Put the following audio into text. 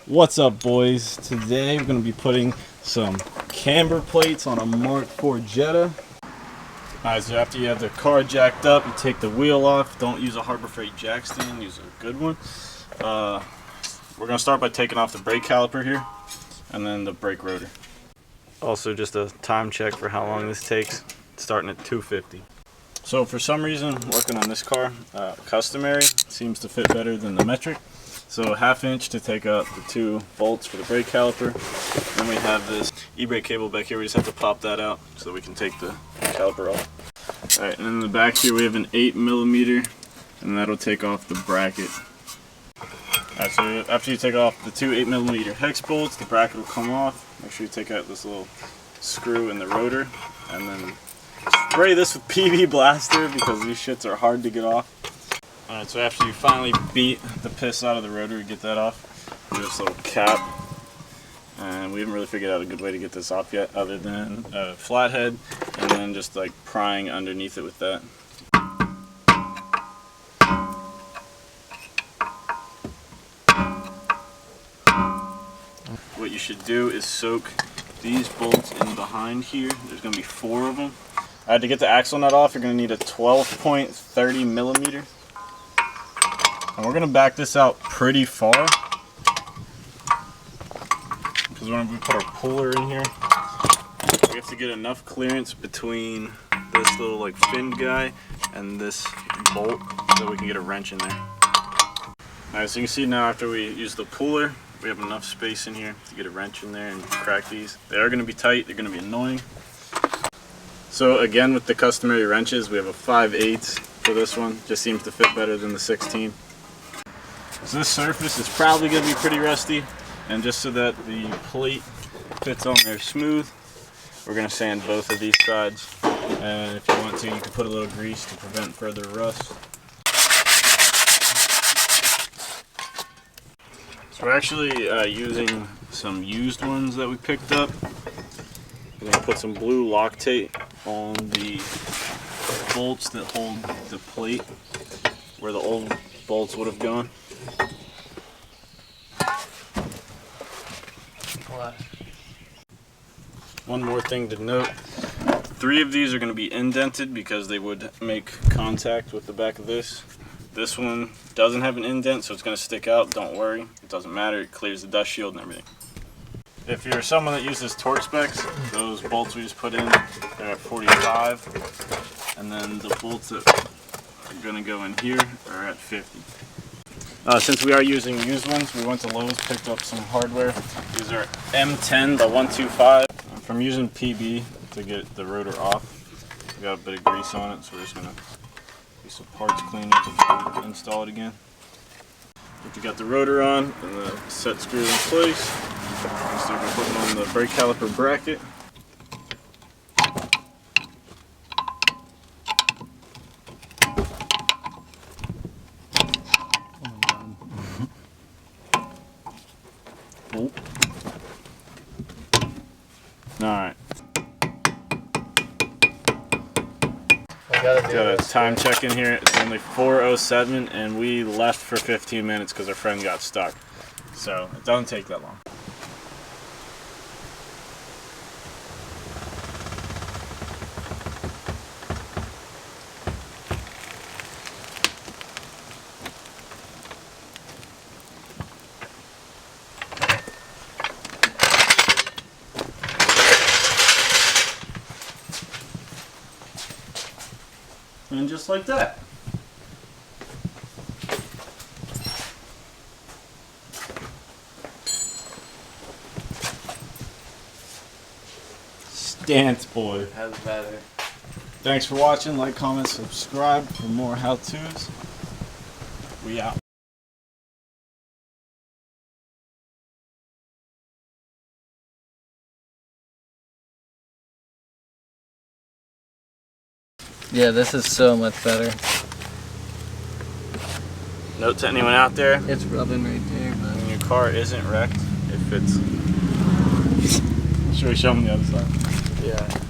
What's up, boys? Today we're going to be putting some camber plates on a Mark 4 Jetta. Alright, so after you have the car jacked up, you take the wheel off. Don't use a Harbor Freight jack stand, use a good one. We're going to start by taking off the brake caliper here and then the brake rotor. Also, just a time check for how long this takes, starting at 250. So for some reason, working on this car, customary seems to fit better than the metric. So 1/2 inch to take out the 2 bolts for the brake caliper. Then we have this e-brake cable back here. We just have to pop that out so that we can take the caliper off. Alright, and in the back here we have an 8mm, and that'll take off the bracket. Alright, so after you take off the 2 8mm hex bolts, the bracket will come off. Make sure you take out this little screw in the rotor, and then spray this with PB Blaster because these shits are hard to get off. Alright, so after you finally beat the piss out of the rotor, get that off, do this little cap. And we haven't really figured out a good way to get this off yet, other than a flathead, and then just like prying underneath it with that. What you should do is soak these bolts in behind here. There's going to be 4 of them. Alright, to get the axle nut off, you're going to need a 12.30mm. And we're going to back this out pretty far, because when we put our puller in here, we have to get enough clearance between this little like fin guy and this bolt so we can get a wrench in there. Alright, so you can see now after we use the puller, we have enough space in here to get a wrench in there and crack these. They are going to be tight, they're going to be annoying. So again, with the customary wrenches, we have a 5/8 for this one. Just seems to fit better than the 16. So this surface is probably going to be pretty rusty, and just so that the plate fits on there smooth, we're going to sand both of these sides. And if you want to, you can put a little grease to prevent further rust. So we're actually using some used ones that we picked up. We're going to put some blue Loctite on the bolts that hold the plate where the old bolts would have gone. One more thing to note, 3 of these are going to be indented because they would make contact with the back of this. This one doesn't have an indent, so it's going to stick out. Don't worry, it doesn't matter, it clears the dust shield and everything. If you're someone that uses torque specs, those bolts we just put in, they're at 45, and then the bolts that are going to go in here are at 50. Since we are using used ones, we went to Lowe's, picked up some hardware. These are M10 by 125. From using PB to get the rotor off, we got a bit of grease on it, so we're just going to do some parts cleaning before we install it again. If you got the rotor on and the set screw in place, we'll start by putting on the brake caliper bracket. Alright. Got a time check in here. It's only 4:07 and we left for 15 minutes because our friend got stuck. So it doesn't take that long. And just like that. Stance boy. That's better. Thanks for watching. Like, comment, subscribe for more how-tos. We out. Yeah, this is so much better. Note to anyone out there, It's rubbing right there, but when your car isn't wrecked, if it's... Should we show them the other side? yeah.